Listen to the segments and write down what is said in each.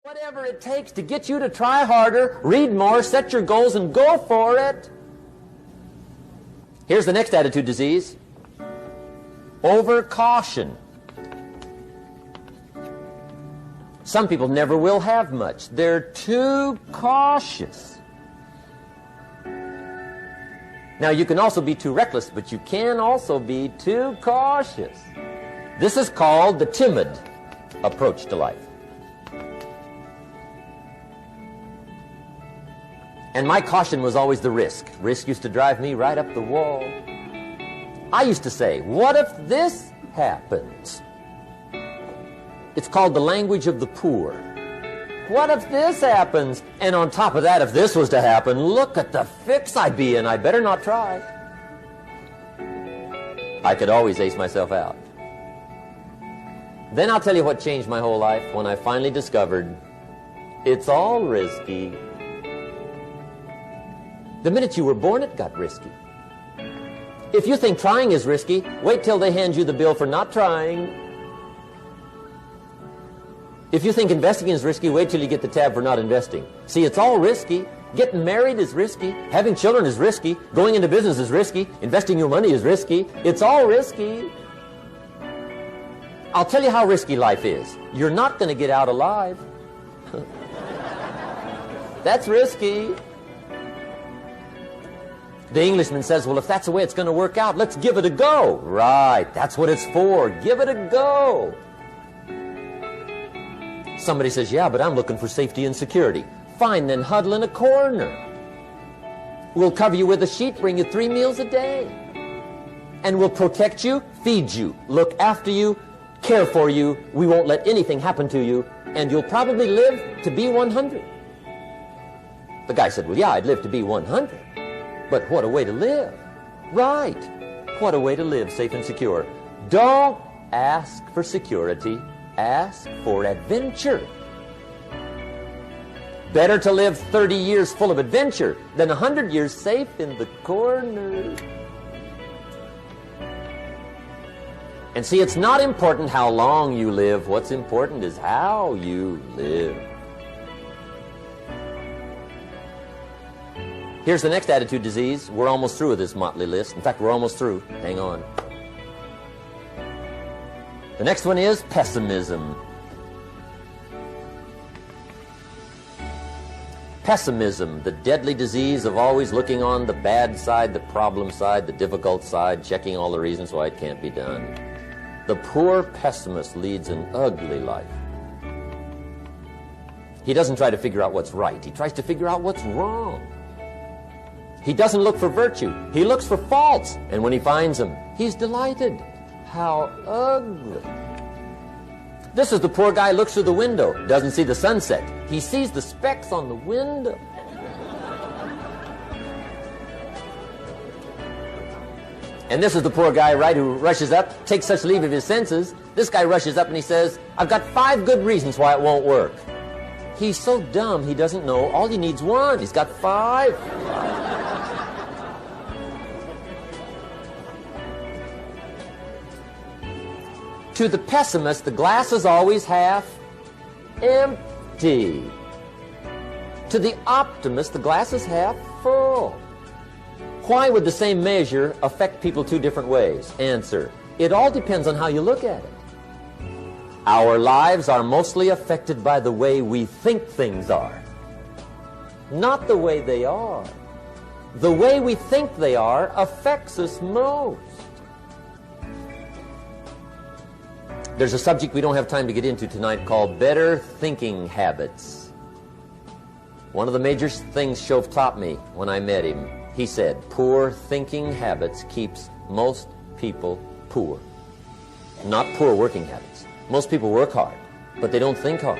Whatever it takes to get you to try harder, read more, set your goals, and go for it. Here's the next attitude disease. Overcaution. Some people never will have much. They're too cautious. Now, you can also be too reckless, but you can also be too cautious. This is called the timid approach to life. And my caution was always the risk. Risk used to drive me right up the wall. I used to say, what if this happens? It's called the language of the poor. What if this happens? And on top of that, if this was to happen, look at the fix I'd be in. I better not try. I could always ace myself out. Then I'll tell you what changed my whole life when I finally discovered it's all risky. The minute you were born, it got risky. If you think trying is risky, wait till they hand you the bill for not trying. If you think investing is risky, wait till you get the tab for not investing. See, it's all risky. Getting married is risky. Having children is risky. Going into business is risky. Investing your money is risky. It's all risky. I'll tell you how risky life is. You're not going to get out alive. That's risky. The Englishman says, well, if that's the way it's going to work out, let's give it a go. Right, that's what it's for. Give it a go. Somebody says, yeah, but I'm looking for safety and security. Fine, then huddle in a corner. We'll cover you with a sheet, bring you 3 meals a day. And we'll protect you, feed you, look after you, care for you. We won't let anything happen to you. And you'll probably live to be 100. The guy said, well, yeah, I'd live to be 100. But what a way to live. Right. What a way to live, safe and secure. Don't ask for security. Ask for adventure. Better to live 30 years full of adventure than 100 years safe in the corner. And see, it's not important how long you live. What's important is how you live. Here's the next attitude disease. We're almost through with this motley list. In fact, we're almost through. Hang on. The next one is pessimism. Pessimism, the deadly disease of always looking on the bad side, the problem side, the difficult side, checking all the reasons why it can't be done. The poor pessimist leads an ugly life. He doesn't try to figure out what's right. He tries to figure out what's wrong. He doesn't look for virtue. He looks for faults. And when he finds them, he's delighted. How ugly. This is the poor guy who looks through the window, doesn't see the sunset. He sees the specks on the window. And this is the poor guy, right, who rushes up, takes such leave of his senses. This guy rushes up and he says, I've got 5 good reasons why it won't work. He's so dumb he doesn't know all he needs 1. He's got 5. To the pessimist, the glass is always half empty. To the optimist, the glass is half full. Why would the same measure affect people 2 different ways? Answer, it all depends on how you look at it. Our lives are mostly affected by the way we think things are, not the way they are. The way we think they are affects us most. There's a subject we don't have time to get into tonight called better thinking habits. One of the major things Shove taught me when I met him, he said, poor thinking habits keeps most people poor. Not poor working habits. Most people work hard, but they don't think hard.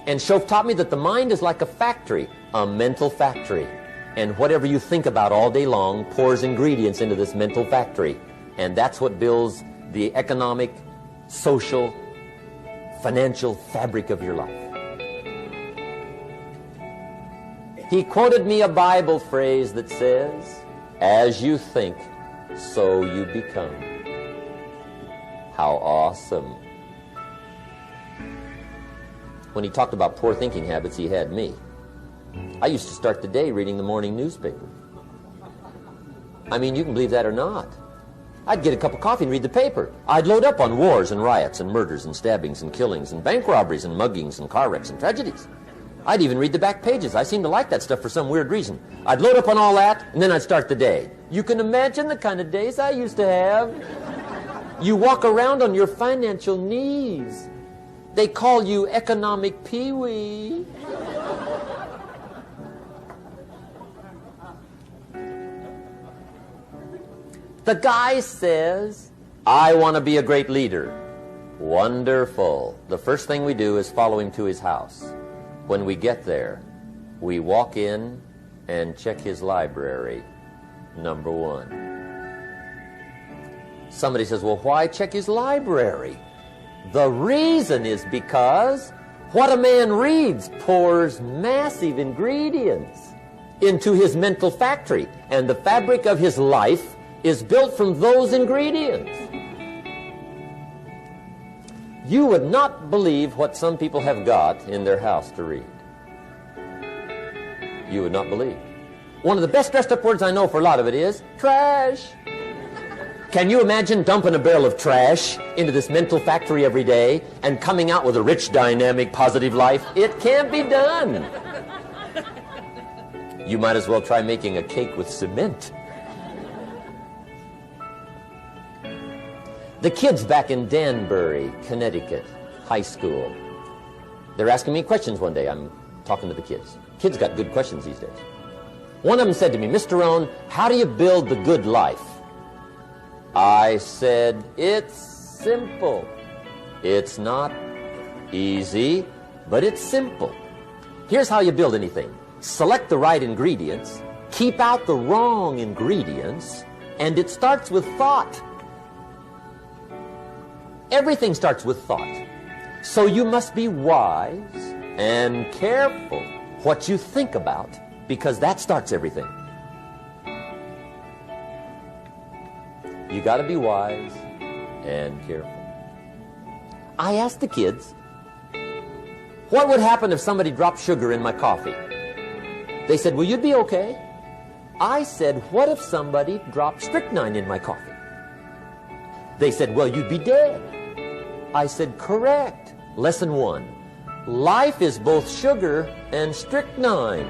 And Shove taught me that the mind is like a factory, a mental factory. And whatever you think about all day long pours ingredients into this mental factory. And that's what builds the economic, social, financial fabric of your life. He quoted me a Bible phrase that says, as you think, so you become. How awesome. when he talked about poor thinking habits, he had me. I used to start the day reading the morning newspaper. I mean, you can believe that or not. I'd get a cup of coffee and read the paper. I'd load up on wars and riots and murders and stabbings and killings and bank robberies and muggings and car wrecks and tragedies. I'd even read the back pages. I seem to like that stuff for some weird reason. I'd load up on all that, and then I'd start the day. You can imagine the kind of days I used to have. You walk around on your financial knees. They call you economic peewee. The guy says, I want to be a great leader. Wonderful. The first thing we do is follow him to his house. When we get there, we walk in and check his library, number one. Somebody says, well, why check his library? The reason is because what a man reads pours massive ingredients into his mental factory, and the fabric of his life is built from those ingredients. You would not believe what some people have got in their house to read. You would not believe. One of the best dressed up words I know for a lot of it is trash. Can you imagine dumping a barrel of trash into this mental factory every day and coming out with a rich, dynamic, positive life? It can't be done. You might as well try making a cake with cement. The kids back in Danbury, Connecticut, high school, they're asking me questions one day. I'm talking to the kids. Kids got good questions these days. One of them said to me, Mr. Rohn, how do you build the good life? I said, it's simple. It's not easy, but it's simple. Here's how you build anything. Select the right ingredients, keep out the wrong ingredients, and it starts with thought. Everything starts with thought. So you must be wise and careful what you think about, because that starts everything. You got to be wise and careful. I asked the kids, what would happen if somebody dropped sugar in my coffee? They said, well, you'd be okay. I said, what if somebody dropped strychnine in my coffee? They said, well, you'd be dead. I said, correct. Lesson 1. Life is both sugar and strychnine.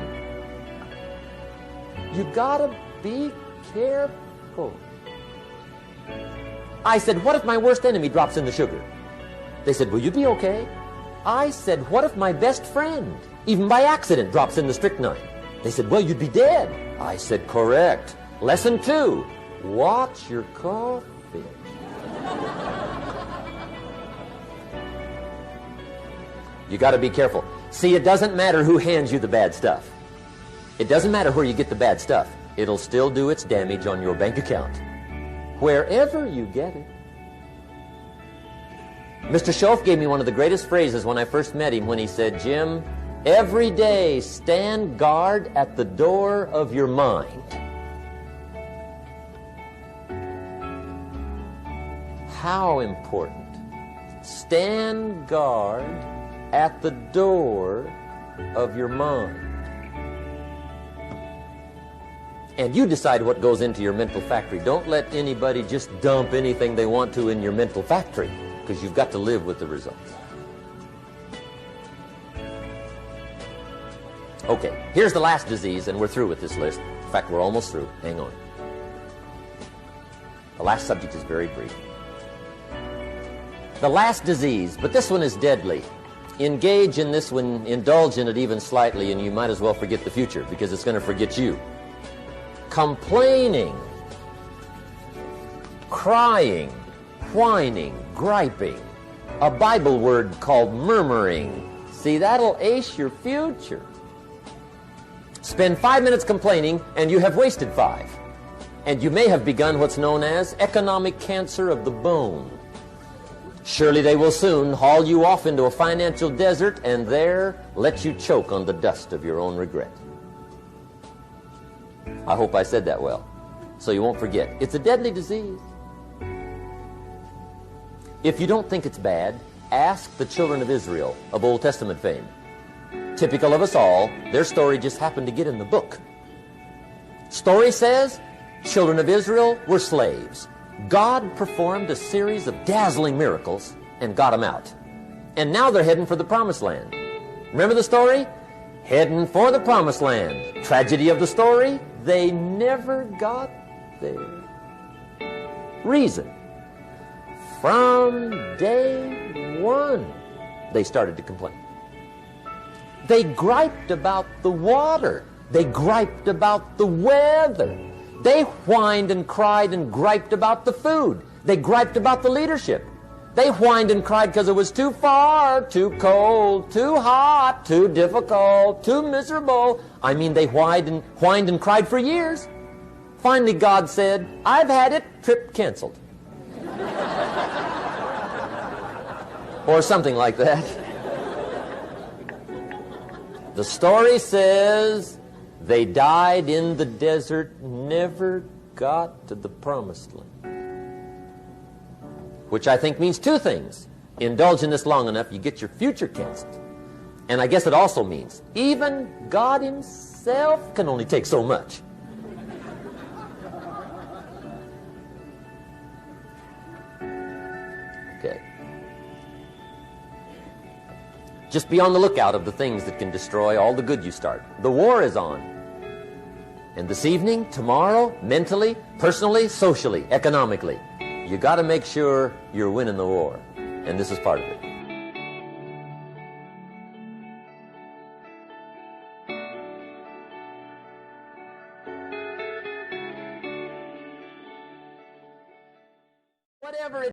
You gotta be careful. I said, what if my worst enemy drops in the sugar? They said, will you be okay? I said, what if my best friend, even by accident, drops in the strychnine? They said, well, you'd be dead. I said, correct. Lesson 2. Watch your coffee. You got to be careful. See, it doesn't matter who hands you the bad stuff. It doesn't matter where you get the bad stuff. It'll still do its damage on your bank account, wherever you get it. Mr. Schoaf gave me one of the greatest phrases when I first met him, when he said, Jim, every day stand guard at the door of your mind. How important. Stand guard at the door of your mind. And you decide what goes into your mental factory. Don't let anybody just dump anything they want to in your mental factory, because you've got to live with the results. Okay, here's the last disease, and we're through with this list. In fact, we're almost through. Hang on. The last subject is very brief. The last disease, but this one is deadly. Engage in this one, indulge in it even slightly, and you might as well forget the future, because it's going to forget you. Complaining, crying, whining, griping. A Bible word called murmuring. See, that'll ace your future. Spend 5 minutes complaining, and you have wasted 5. And you may have begun what's known as economic cancer of the bone. Surely they will soon haul you off into a financial desert and there let you choke on the dust of your own regret. I hope I said that well, so you won't forget. It's a deadly disease. If you don't think it's bad, Ask the children of Israel of Old Testament fame. Typical of us all, their story just happened to get in the book. Story says, children of Israel were slaves. God performed a series of dazzling miracles and got them out. And now they're heading for the promised land. Remember the story? Heading for the promised land. Tragedy of the story, they never got there. Reason. From day one, they started to complain. They griped about the water. They griped about the weather. They whined and cried and griped about the food. They griped about the leadership. They whined and cried because it was too far, too cold, too hot, too difficult, too miserable. I mean, they whined and cried for years. Finally, God said, I've had it, trip canceled. Or something like that. The story says they died in the desert, never got to the promised land. Which I think means two things. Indulge in this long enough, you get your future canceled. And I guess it also means even God himself can only take so much. Okay. Just be on the lookout of the things that can destroy all the good you start. The war is on. And this evening, tomorrow, mentally, personally, socially, economically, you got to make sure you're winning the war. And this is part of it.